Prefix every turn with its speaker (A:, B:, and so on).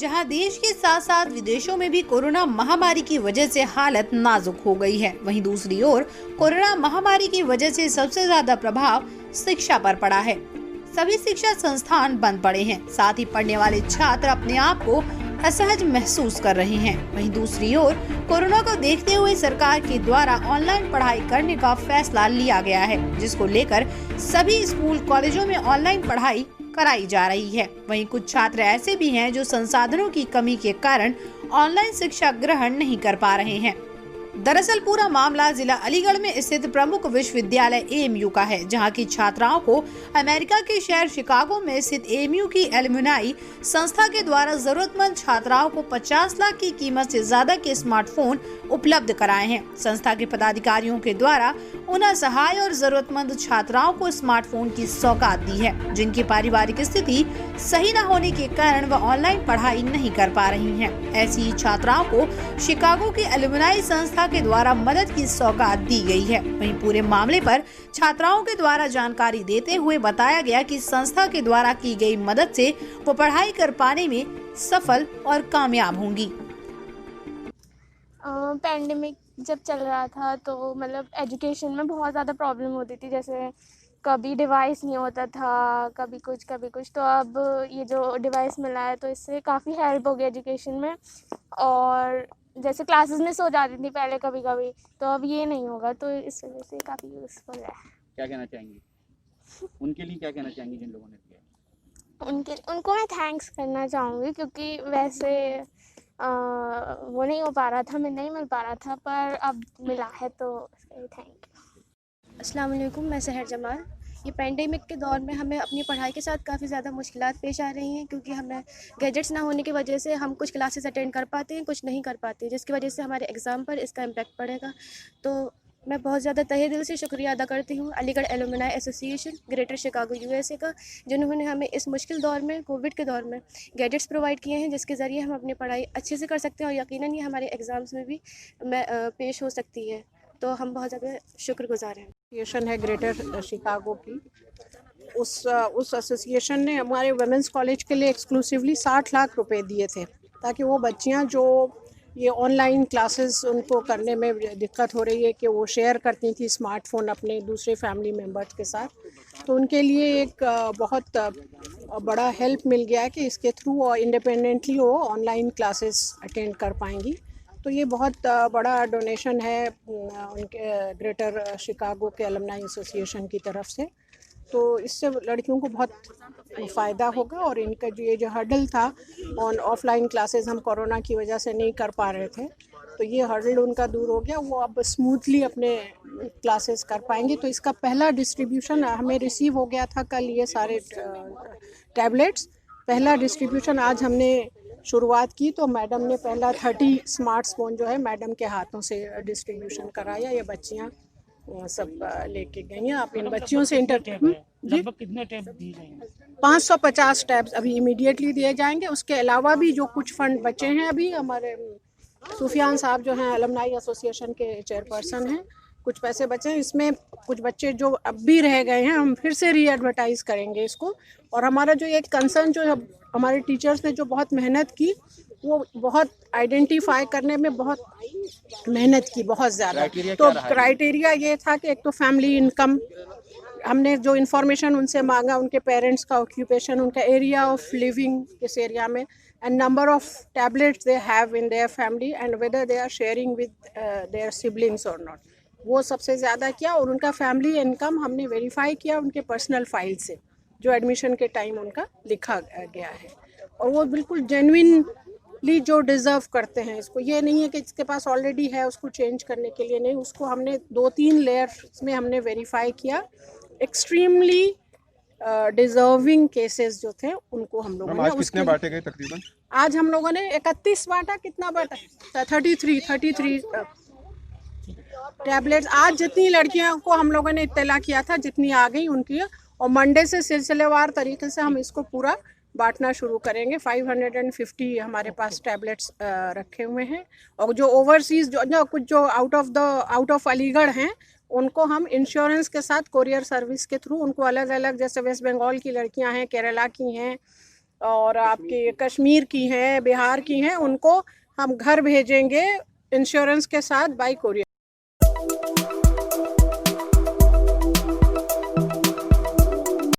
A: जहां देश के साथ साथ विदेशों में भी कोरोना महामारी की वजह से हालत नाजुक हो गई है, वहीं दूसरी ओर कोरोना महामारी की वजह से सबसे ज्यादा प्रभाव शिक्षा पर पड़ा है। सभी शिक्षा संस्थान बंद पड़े हैं, साथ ही पढ़ने वाले छात्र अपने आप को असहज महसूस कर रहे हैं। वहीं दूसरी ओर कोरोना को देखते हुए सरकार के द्वारा ऑनलाइन पढ़ाई करने का फैसला लिया गया है, जिसको लेकर सभी स्कूल कॉलेजों में ऑनलाइन पढ़ाई कराई जा रही है। वहीं कुछ छात्र ऐसे भी हैं जो संसाधनों की कमी के कारण ऑनलाइन शिक्षा ग्रहण नहीं कर पा रहे हैं। दरअसल पूरा मामला जिला अलीगढ़ में स्थित प्रमुख विश्वविद्यालय एएमयू का है, जहां की छात्राओं को अमेरिका के शहर शिकागो में स्थित एएमयू की एलुमनाई संस्था के द्वारा जरूरतमंद छात्राओं को 50 लाख की कीमत से ज्यादा के स्मार्टफोन उपलब्ध कराए हैं। संस्था के पदाधिकारियों के द्वारा उन असहाय और जरूरतमंद छात्राओं को स्मार्टफोन की सौगात दी है, जिनकी पारिवारिक स्थिति सही न होने के कारण वह ऑनलाइन पढ़ाई नहीं कर पा रही हैं। ऐसी ही छात्राओं को शिकागो की एलुमनाई संस्था के द्वारा मदद की सौगात दी गई है। वहीं पूरे मामले पर छात्राओं के द्वारा जानकारी देते हुए बताया गया कि संस्था के द्वारा की गई मदद से वो पढ़ाई कर पाने में सफल और कामयाब होंगी।
B: पैंडेमिक जब चल रहा था तो मतलब एजुकेशन में बहुत ज़्यादा प्रॉब्लम होती थी, जैसे कभी डिवाइस नहीं होता था, कभी कुछ। तो अब ये जो डिवाइस मिला है तो इससे काफ़ी हेल्प हो गई एजुकेशन में। और जैसे क्लासेस मिस हो जाती थी पहले कभी कभी, तो अब ये नहीं होगा, तो इस वजह से काफ़ी यूज़फुल है।
C: क्या कहना चाहेंगी उनके लिए, क्या कहना चाहेंगी जिन लोगों ने किया?
B: उनको मैं थैंक्स करना चाहूँगी, क्योंकि वैसे वो नहीं हो पा रहा था, मैं नहीं मिल पा रहा था, पर अब मिला है तो थैंक यू।
D: अस्सलाम वालेकुम, मैं सहर जमाल। ये पैंडेमिक के दौर में हमें अपनी पढ़ाई के साथ काफ़ी ज़्यादा मुश्किलात पेश आ रही हैं, क्योंकि हमें गैजेट्स ना होने की वजह से हम कुछ क्लासेस अटेंड कर पाते हैं, कुछ नहीं कर पाते, जिसकी वजह से हमारे एग्ज़ाम पर इसका इम्पैक्ट पड़ेगा। तो मैं बहुत ज़्यादा तहे दिल से शुक्रिया अदा करती हूँ Aligarh alumni association greater Chicago USA का, जिन्होंने हमें इस मुश्किल दौर में, कोविड के दौर में गैजेट्स प्रोवाइड किए हैं, जिसके ज़रिए हम अपनी पढ़ाई अच्छे से कर सकते हैं और यकीनन ये हमारे एग्ज़ाम्स में भी पेश हो सकती है। तो हम बहुत ज़्यादा शुक्रगुजार हैं।
E: एसोसिएशन है ग्रेटर शिकागो की, उस एसोसिएशन ने हमारे वुमेंस कॉलेज के लिए एक्सक्लूसिवली 60 लाख रुपए दिए थे, ताकि वो बच्चियां जो ये ऑनलाइन क्लासेस उनको करने में दिक्कत हो रही है कि वो शेयर करती थी स्मार्टफ़ोन अपने दूसरे फैमिली मेम्बर्स के साथ, तो उनके लिए एक बहुत बड़ा हेल्प मिल गया है कि इसके थ्रू और इंडिपेंडेंटली वो ऑनलाइन क्लासेस अटेंड कर पाएंगी। तो ये बहुत बड़ा डोनेशन है उनके ग्रेटर शिकागो के एलुमनाई एसोसिएशन की तरफ से। तो इससे लड़कियों को बहुत फ़ायदा होगा और इनका जो हर्डल था ऑफलाइन क्लासेस हम कोरोना की वजह से नहीं कर पा रहे थे, तो ये हर्डल उनका दूर हो गया, वो अब स्मूथली अपने क्लासेस कर पाएंगे। तो इसका पहला डिस्ट्रीब्यूशन हमें रिसीव हो गया था कल, ये सारे टैबलेट्स पहला डिस्ट्रीब्यूशन आज हमने शुरुआत की। तो मैडम ने पहला 30 स्मार्टफोन जो है मैडम के हाथों से डिस्ट्रीब्यूशन कराया। ये बच्चियाँ सब लेके गई हैं। आप इन बच्चियों से
C: लगभग कितने टैब दिए जाएंगे?
E: 550 टैब्स अभी इमीडिएटली दिए जाएंगे। उसके अलावा भी जो कुछ फंड बचे हैं, अभी हमारे सुफियान साहब जो हैं एलुमनाई एसोसिएशन के चेयरपर्सन हैं, कुछ पैसे बचे हैं, इसमें कुछ बच्चे जो अब भी रह गए हैं हम फिर से री एडवर्टाइज करेंगे इसको। और हमारा जो एक कंसर्न जो हमारे टीचर्स ने जो बहुत मेहनत की, वो बहुत आइडेंटिफाई करने में बहुत मेहनत की, बहुत ज़्यादा। तो क्राइटेरिया ये था कि एक तो फैमिली इनकम, हमने जो इन्फॉर्मेशन उनसे मांगा, उनके पेरेंट्स का ऑक्यूपेशन, उनका एरिया ऑफ लिविंग इस एरिया में, and number of tablets they have in their family and whether they are sharing with their siblings or not, वो सबसे ज़्यादा किया। और उनका फैमिली इनकम हमने वेरीफाई किया उनके पर्सनल फाइल से, जो एडमिशन के टाइम उनका लिखा गया है, और वो बिल्कुल जेन्युइनली जो डिज़र्व करते हैं इसको। ये नहीं है कि जिसके पास ऑलरेडी है उसको चेंज करने के लिए नहीं, उसको हमने 2-3 लेयर्स में हमने वेरीफाई किया। एक्सट्रीमली डिजर्विंग केसेस जो थे उनको हम लोगों ने।
F: आज कितने बांटे गए तकरीबन?
E: आज हम लोगों ने 31 बांटा, कितना बांटा? 33 टैबलेट्स। आज जितनी लड़कियों को हम लोगों ने इत्तला किया था, जितनी आ गई उनकी, और मंडे से सिलसिलेवार तरीके से हम इसको पूरा बांटना शुरू करेंगे। 550 हमारे पास टैबलेट्स रखे हुए हैं, और जो ओवरसीज़ जो कुछ जो आउट ऑफ अलीगढ़ हैं, उनको हम इंश्योरेंस के साथ कोरियर सर्विस के थ्रू उनको अलग अलग, जैसे वेस्ट बंगाल की लड़कियां हैं, केरला की हैं, और आपकी कश्मीर की हैं, बिहार की हैं, उनको हम घर भेजेंगे इंश्योरेंस के साथ बाय कोरियर।